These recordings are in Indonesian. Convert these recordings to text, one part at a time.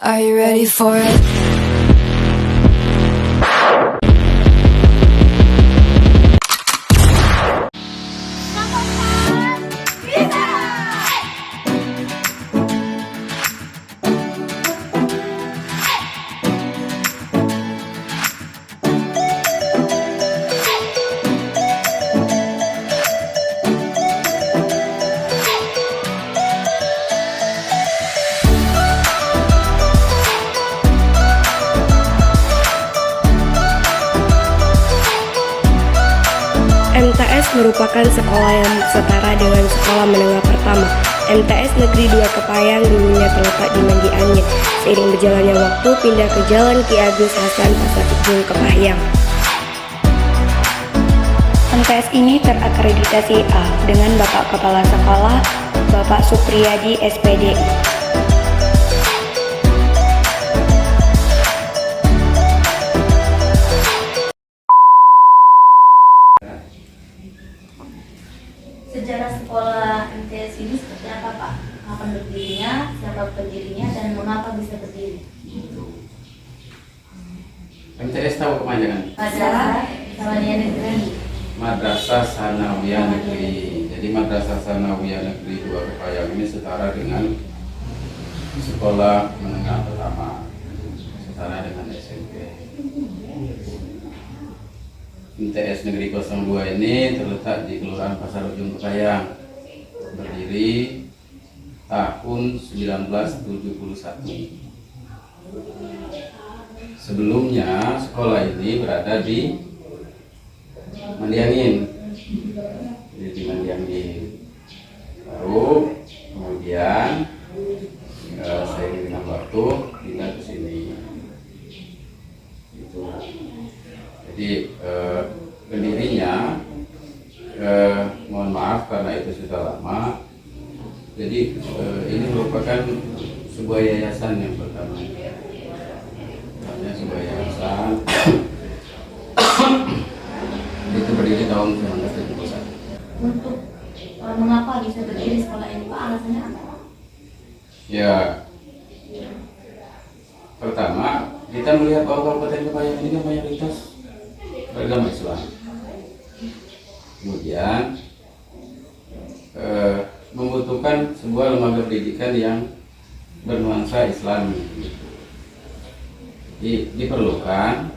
Are you ready for it? MTS merupakan sekolah yang setara dengan sekolah menengah pertama. MTS Negeri 2 Kepayang dulunya terletak di Mandi Angin. Seiring berjalannya waktu pindah ke Jalan Ki Agus Hasan Pasar Ujung Kepayang. MTS ini terakreditasi A dengan Bapak Kepala Sekolah Bapak Supriyadi SPDI. Sejarah sekolah MTS ini seperti apa, Pak? Kapan berdirinya, siapa pendirinya, dan mengapa bisa berdiri? MTS tahu kepanjangan? Madrasah Sanawiyah Negeri. Madrasah Sanawiyah Negeri. Jadi Madrasah Sanawiyah Negeri 2 Kepayang ini setara dengan sekolah menengah pertama, setara dengan SMP. MTS Negeri 02 ini terletak di Kelurahan Pasar Ujung Kepayang, berdiri tahun 1971. Sebelumnya sekolah ini berada di Mandi Angin, jadi di Mandi Angin. Baru kemudian seiring dengan waktu pindah ke sini. Itu. Jadi pendirinya, mohon maaf karena itu sudah lama. Jadi ini merupakan sebuah yayasan yang pertama. Namanya sebuah yayasan. Itu berdiri tahun 1971. Untuk mengapa bisa berdiri sekolah ini, Pak? Alasannya apa? Ya, pertama kita melihat bahwa Kabupaten Kepayang ini kan mayoritas beragama Islam. Kemudian membutuhkan sebuah lembaga pendidikan yang bernuansa Islami. Diperlukan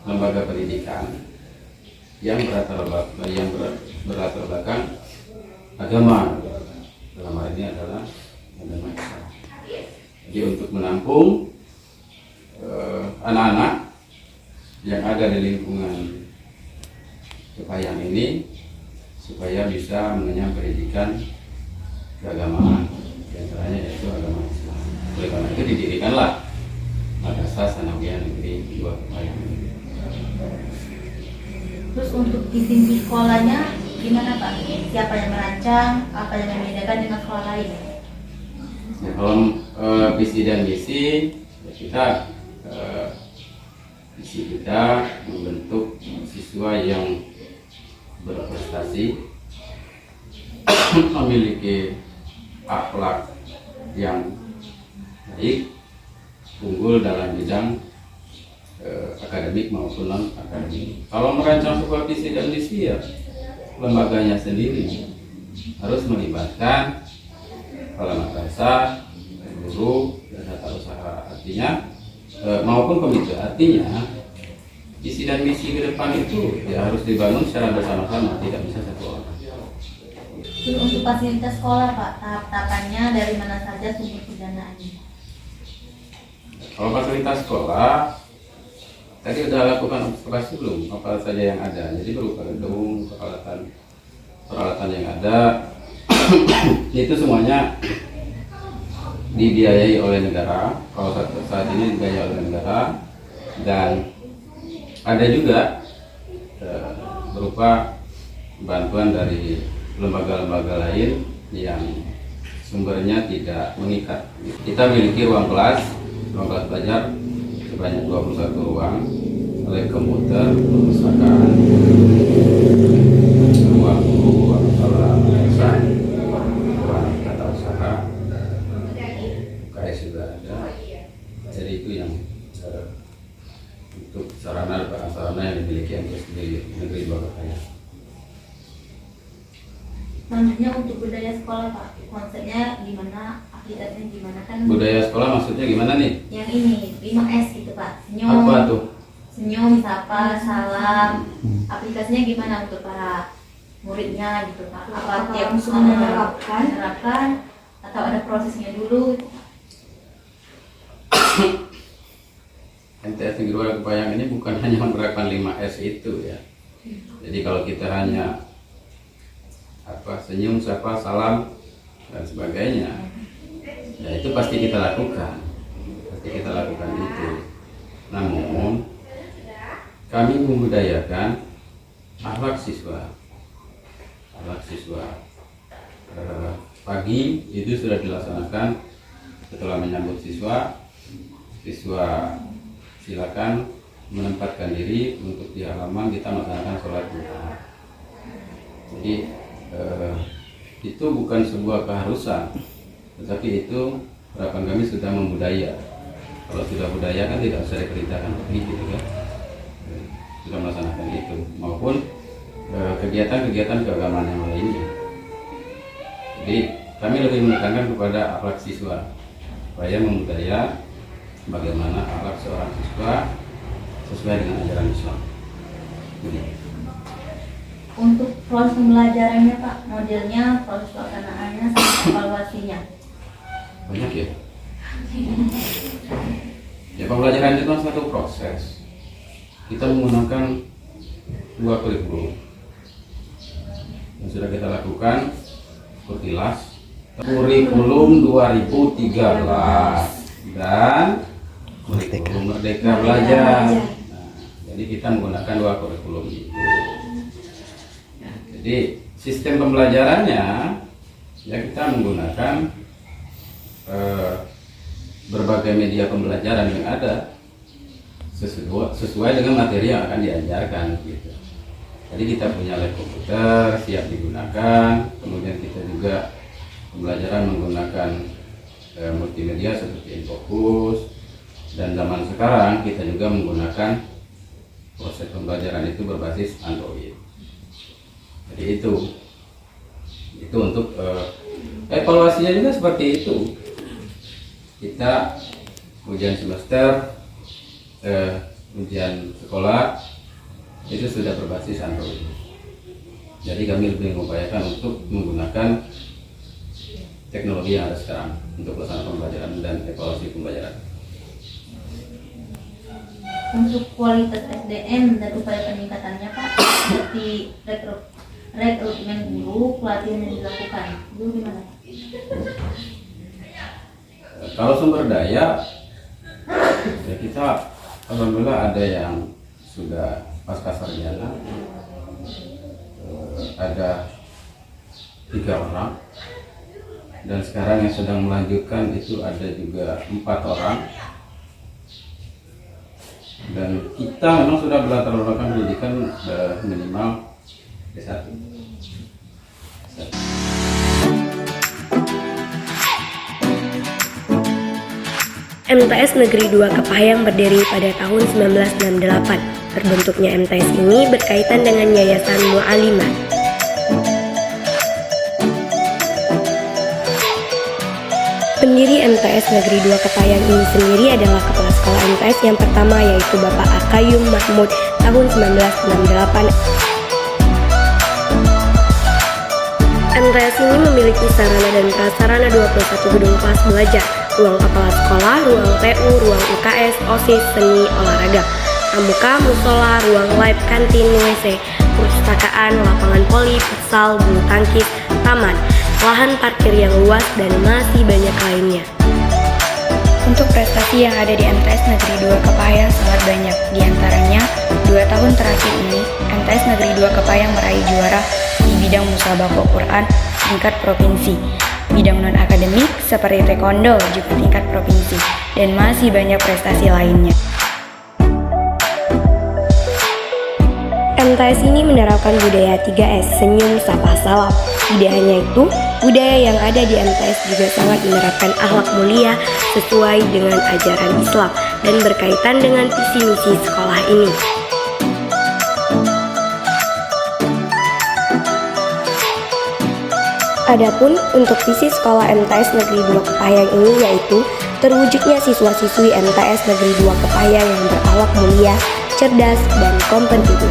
lembaga pendidikan yang berlatar belakang agama. Dalam hal ini adalah agama Islam. Jadi untuk menampung anak-anak yang ada di lingkungan Kepayang ini supaya bisa mengenyam pendidikan keagamaan, di antaranya yaitu agama Islam. Oleh karena itu didirikanlah Madrasah Sanawiyah Negeri 2 Kepayang. Terus untuk visi misi sekolahnya gimana, Pak? Siapa yang merancang? Apa yang membedakan dengan sekolah lain? Nah, kalau visi dan misi, ya kita visi kita membentuk siswa yang berprestasi, memiliki akhlak yang baik, unggul dalam bidang akademik maupun non akademik. Kalau merancang sebuah visi dan misi, ya lembaganya sendiri harus melibatkan kepala madrasah, guru, dan tata usaha, artinya maupun komite. Artinya visi dan misi ke depan itu ya harus dibangun secara bersama-sama, tidak bisa satu orang. Terus untuk fasilitas sekolah, Pak, tahap-tahapannya dari mana saja sumber pendanaannya? Kalau fasilitas sekolah tadi sudah lakukan observasi belum apa saja yang ada. Jadi berupa gedung, peralatan yang ada itu semuanya dibiayai oleh negara. Kalau saat ini dibiayai oleh negara, dan ada juga berupa bantuan dari lembaga-lembaga lain yang sumbernya tidak mengikat. Kita memiliki ruang kelas belajar sebanyak 21 ruang, oleh komputer, perpustakaan, ruang guru, ruang kepala yayasan, ruang tata usaha, UKS juga ada. Jadi itu yang untuk sarana dan prasarana yang dimiliki MTS Negeri 2 Kepahyang. Selanjutnya untuk budaya sekolah Pak, konsepnya gimana, aplikasinya gimana kan? Budaya sekolah maksudnya gimana nih? Yang ini 5S gitu Pak, senyum, Apa tuh? senyum, sapa, salam. Aplikasinya gimana untuk para muridnya gitu Pak? Apa tiap langsung menerapkan atau ada prosesnya dulu? MTS Negeri 2 Kepahyang ini bukan hanya menerapkan 5S itu ya. Jadi kalau kita hanya senyum, sapa, salam dan sebagainya, ya itu pasti kita lakukan, itu. Namun kami membudayakan akhlak siswa. Pagi itu sudah dilaksanakan setelah menyambut siswa silakan menempatkan diri untuk di halaman kita melaksanakan sholat duha. Jadi itu bukan sebuah keharusan, tetapi itu harapan kami sudah membudaya. Kalau sudah budaya kan tidak usah diperintahkan begitu kan, sudah melaksanakan itu, maupun kegiatan-kegiatan keagamaan yang lainnya. Jadi kami lebih menekankan kepada akhlak siswa supaya membudaya bagaimana akhlak seorang siswa sesuai dengan ajaran Islam. Jadi, untuk proses pembelajarannya Pak, modelnya, proses pelaksanaannya, sampai evaluasinya. banyak ya. Ya, pembelajaran itu kan satu proses. Kita menggunakan 2 kurikulum yang sudah kita lakukan. Kurtilas kurikulum 2013 dan kurikulum Merdeka Belajar. Nah, jadi kita menggunakan 2 kurikulum itu. Jadi sistem pembelajarannya ya kita menggunakan berbagai media pembelajaran yang ada sesuai dengan materi yang akan diajarkan gitu. Jadi kita punya lab komputer siap digunakan, kemudian kita juga pembelajaran menggunakan multimedia seperti Infocus, dan zaman sekarang kita juga menggunakan proses pembelajaran itu berbasis Android. Jadi itu untuk evaluasinya juga seperti itu. Kita ujian semester, ujian sekolah itu sudah berbasis Android. Jadi kami lebih mengupayakan untuk menggunakan teknologi yang ada sekarang untuk pelaksanaan pembelajaran dan evaluasi pembelajaran. Untuk kualitas SDM dan upaya peningkatannya Pak, seperti rekrutmen guru, pelatihan yang dilakukan, itu gimana Pak? Kalau sumber daya, ya kita alhamdulillah ada yang sudah pasca sarjana, ada 3 orang, dan sekarang yang sedang melanjutkan itu ada juga 4 orang. Dan kita memang sudah berlatar belakang pendidikan minimal S1. MTS Negeri 2 Kepahyang berdiri pada tahun 1968. Terbentuknya MTS ini berkaitan dengan Yayasan Mu'alimah. Pendiri MTS Negeri 2 Kepahyang ini sendiri adalah kepala sekolah MTS yang pertama, yaitu Bapak Akayum Mahmud tahun 1968. MTS ini memiliki sarana dan prasarana 21 gedung kelas belajar, ruang kepala sekolah, ruang TU, ruang UKS, OSIS, seni, olahraga, pramuka, musola, ruang live, kantin, WC, perpustakaan, lapangan voli, futsal, bulu tangkis, taman, lahan parkir yang luas, dan masih banyak lainnya. Untuk prestasi yang ada di MTS Negeri 2 Kepahyang sangat banyak. Di antaranya, 2 tahun terakhir ini, MTS Negeri 2 Kepahyang meraih juara di bidang musabaqah Quran tingkat provinsi. Bidang non-akademik seperti taekwondo juga tingkat provinsi, dan masih banyak prestasi lainnya. MTS ini menerapkan budaya 3S, senyum, sapa, salam. Tidak hanya itu, budaya yang ada di MTS juga sangat menerapkan akhlak mulia sesuai dengan ajaran Islam dan berkaitan dengan visi misi sekolah ini. Adapun untuk visi sekolah MTS Negeri 2 Kepayang ini yaitu terwujudnya siswa-siswi MTS Negeri 2 Kepayang yang berakhlak mulia, cerdas, dan kompetitif.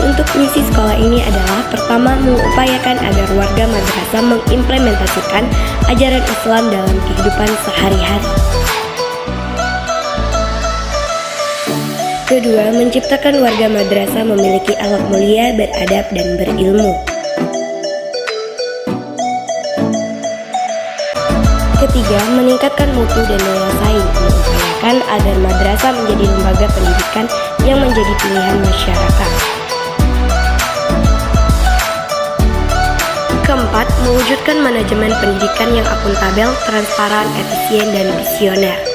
Untuk misi sekolah ini adalah pertama, mengupayakan agar warga madrasah mengimplementasikan ajaran Islam dalam kehidupan sehari-hari. Kedua, menciptakan warga madrasah memiliki akhlak mulia, beradab, dan berilmu. Ketiga, meningkatkan mutu dan daya saing, mengupayakan agar madrasah menjadi lembaga pendidikan yang menjadi pilihan masyarakat. Keempat, mewujudkan manajemen pendidikan yang akuntabel, transparan, efisien, dan visioner.